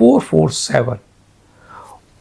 447।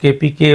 KPK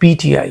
PTI,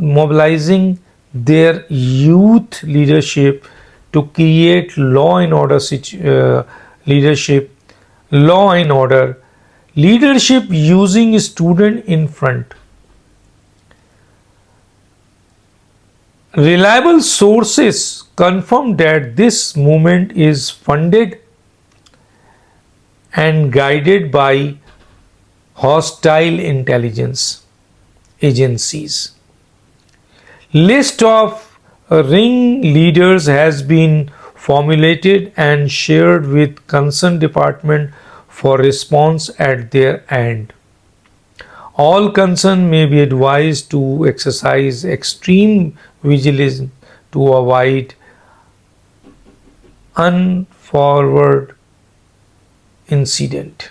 mobilizing their youth leadership to create law and order leadership using student in front. Reliable sources confirm that this movement is funded and guided by hostile intelligence agencies. List of ringleaders has been formulated and shared with concerned department for response at their end. All concerned may be advised to exercise extreme vigilance to avoid untoward incident.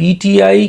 PTI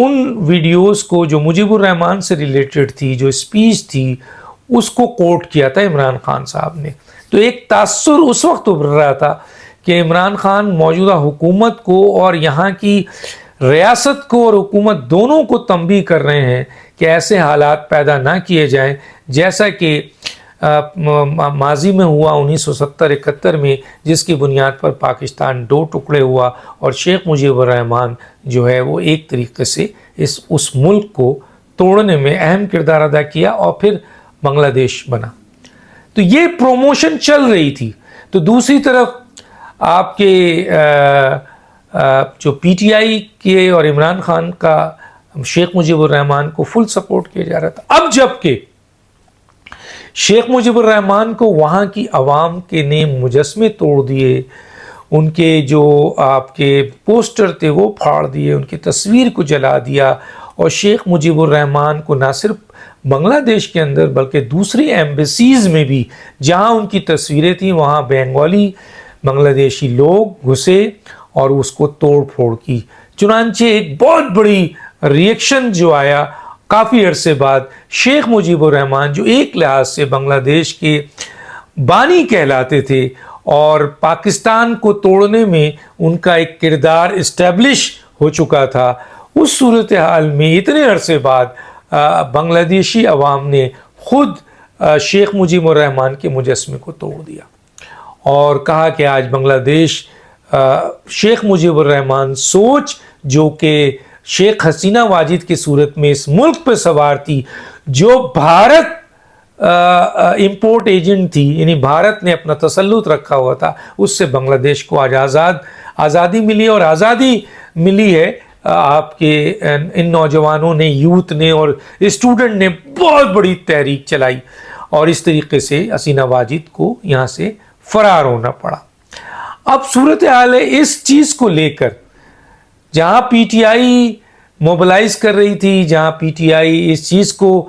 in videos کو جو مجیب الرحمان سے related تھی، جو speech تھی، اس کو کوٹ کیا تھا عمران خان صاحب نے. تو ایک تاثر اس وقت ابھر رہا تھا کہ عمران خان موجودہ حکومت کو اور یہاں کی ریاست کو اور حکومت دونوں کو تنبیہ کر رہے ہیں کہ ایسے حالات پیدا نہ کیے جائیں جیسا کہ ماضی میں ہوا 1970-71 میں، جس کی بنیاد پر پاکستان 2 ٹکڑے ہوا اور شیخ مجیب الرحمان جو ہے وہ ایک طریقے سے اس ملک کو توڑنے میں اہم کردار ادا کیا اور پھر بنگلہ دیش بنا. تو یہ پروموشن چل رہی تھی. تو دوسری طرف آپ کے جو پی ٹی آئی کے اور عمران خان کا شیخ مجیب الرحمان کو فل سپورٹ کیا جا رہا تھا. اب جب کہ شیخ مجیب الرحمان کو وہاں کی عوام کے نے مجسمے توڑ دیے، ان کے جو آپ کے پوسٹر تھے وہ پھاڑ دیے، ان کی تصویر کو جلا دیا، اور شیخ مجیب الرحمان کو نہ صرف بنگلہ دیش کے اندر بلکہ دوسری ایمبیسیز میں بھی جہاں ان کی تصویریں تھیں وہاں بنگالی بنگلہ دیشی لوگ گھسے اور اس کو توڑ پھوڑ کی. چنانچہ ایک بہت بڑی ریئیکشن جو آیا کافی عرصے بعد، شیخ مجیب الرحمان جو ایک لحاظ سے بنگلہ دیش کے بانی کہلاتے تھے اور پاکستان کو توڑنے میں ان کا ایک کردار اسٹیبلش ہو چکا تھا، اس صورتحال میں اتنے عرصے بعد بنگلہ دیشی عوام نے خود شیخ مجیب الرحمان کے مجسمے کو توڑ دیا اور کہا کہ آج بنگلہ دیش شیخ مجیب الرحمان سوچ جو کہ شیخ حسینہ واجد کی صورت میں اس ملک پہ سوار تھی، جو بھارت امپورٹ ایجنٹ تھی، یعنی بھارت نے اپنا تسلط رکھا ہوا تھا، اس سے بنگلہ دیش کو آج آزادی ملی. اور آزادی ملی ہے آپ کے ان نوجوانوں نے، یوتھ نے اور اسٹوڈنٹ نے بہت بڑی تحریک چلائی اور اس طریقے سے حسینہ واجد کو یہاں سے فرار ہونا پڑا. اب صورتحال ہے اس چیز کو لے کر، جہاں پی ٹی آئی موبلائز کر رہی تھی، جہاں پی ٹی آئی اس چیز کو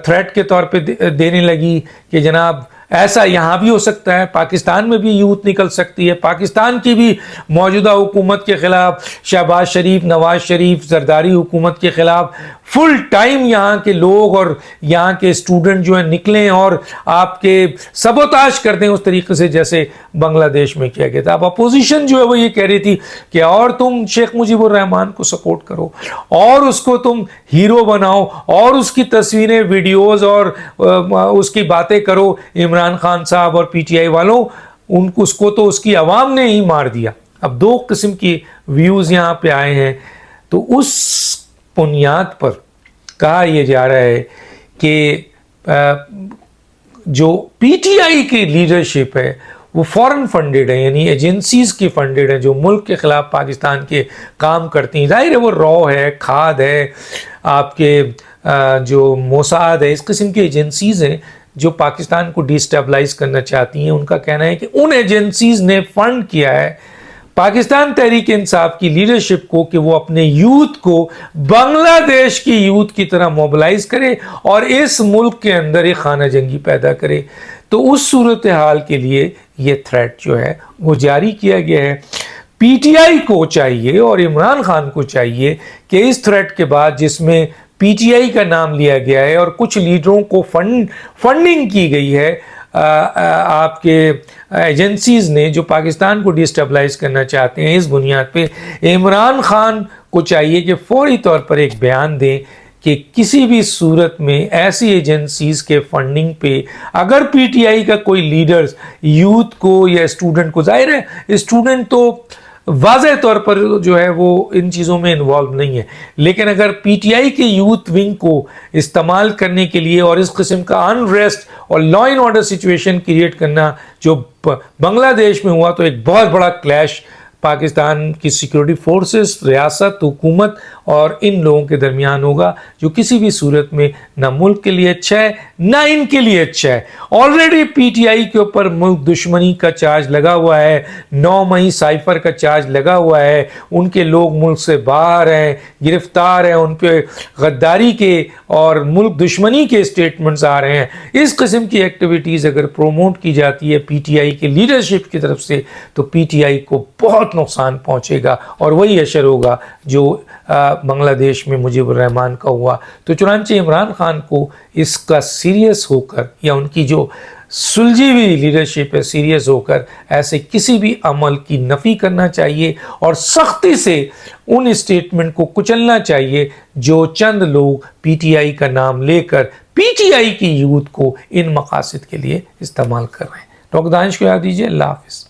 تھریٹ کے طور پہ دینے لگی کہ جناب ایسا یہاں بھی ہو سکتا ہے، پاکستان میں بھی یوتھ نکل سکتی ہے، پاکستان کی بھی موجودہ حکومت کے خلاف، شہباز شریف، نواز شریف، زرداری حکومت کے خلاف فل ٹائم یہاں کے لوگ اور یہاں کے اسٹوڈنٹ جو ہیں نکلیں اور آپ کے سبوتاش کر دیں اس طریقے سے جیسے بنگلہ دیش میں کیا گیا تھا. اب اپوزیشن جو ہے وہ یہ کہہ رہی تھی کہ اور تم شیخ مجیب الرحمان کو سپورٹ کرو اور اس کو تم ہیرو بناؤ اور اس کی تصویریں، ویڈیوز اور اس کی باتیں کرو. عمران خان صاحب اور پی ٹی آئی والوں، اس کو تو اس کی عوام نے ہی مار دیا. اب 2 قسم کی ویوز یہاں پہ آئے ہیں. تو اس بنیاد پر کہا یہ جا رہا ہے کہ جو پی ٹی آئی کی لیڈرشپ ہے وہ فورن فنڈڈ ہے، یعنی ایجنسیز کی فنڈڈ ہیں جو ملک کے خلاف پاکستان کے کام کرتی ہیں. ظاہر ہے وہ رو ہے، کھاد ہے، آپ کے جو موساد ہے، اس قسم کی ایجنسیز ہیں جو پاکستان کو ڈی اسٹیبلائز کرنا چاہتی ہیں. ان کا کہنا ہے کہ ان ایجنسیز نے فنڈ کیا ہے پاکستان تحریک انصاف کی لیڈرشپ کو کہ وہ اپنے یوتھ کو بنگلہ دیش کی یوتھ کی طرح موبلائز کرے اور اس ملک کے اندر ایک خانہ جنگی پیدا کرے. تو اس صورتحال کے لیے یہ تھریٹ جو ہے وہ جاری کیا گیا ہے. پی ٹی آئی کو چاہیے اور عمران خان کو چاہیے کہ اس تھریٹ کے بعد جس میں پی ٹی آئی کا نام لیا گیا ہے اور کچھ لیڈروں کو فنڈنگ کی گئی ہے آپ کے ایجنسیز نے جو پاکستان کو ڈی اسٹیبلائز کرنا چاہتے ہیں، اس بنیاد پہ عمران خان کو چاہیے کہ فوری طور پر ایک بیان دیں کہ کسی بھی صورت میں ایسی ایجنسیز کے فنڈنگ پہ اگر پی ٹی آئی کا کوئی لیڈرز یوتھ کو یا اسٹوڈنٹ کو، ظاہر ہے اسٹوڈنٹ تو واضح طور پر جو ہے وہ ان چیزوں میں انوالو نہیں ہے، لیکن اگر پی ٹی آئی کے یوتھ ونگ کو استعمال کرنے کے لیے اور اس قسم کا انریسٹ اور law and order situation create کرنا جو بنگلہ دیش میں ہوا، تو ایک بہت بڑا کلیش پاکستان کی سیکورٹی فورسز، ریاست، حکومت اور ان لوگوں کے درمیان ہوگا جو کسی بھی صورت میں نہ ملک کے لیے اچھا ہے نہ ان کے لیے اچھا ہے. آلریڈی پی ٹی آئی کے اوپر ملک دشمنی کا چارج لگا ہوا ہے، 9 مئی سائفر کا چارج لگا ہوا ہے، ان کے لوگ ملک سے باہر ہیں، گرفتار ہیں، ان پہ غداری کے اور ملک دشمنی کے اسٹیٹمنٹس آ رہے ہیں. اس قسم کی ایکٹیویٹیز اگر پروموٹ کی جاتی ہے پی ٹی آئی کے لیڈرشپ کی طرف سے تو پی ٹی آئی کو بہت بہت نقصان پہنچے گا اور وہی اشر ہوگا جو بنگلہ دیش میں مجیب الرحمان کا ہوا. تو چنانچہ عمران خان کو اس کا سیریس ہو کر یا ان کی جو سلجھی ہوئی لیڈرشپ ہے سیریس ہو کر ایسے کسی بھی عمل کی نفی کرنا چاہیے اور سختی سے ان اسٹیٹمنٹ کو کچلنا چاہیے جو چند لوگ پی ٹی آئی کا نام لے کر پی ٹی آئی کی یوتھ کو ان مقاصد کے لیے استعمال کر رہے ہیں. ڈاکٹر دانش کو یاد دیجیے. اللہ حافظ.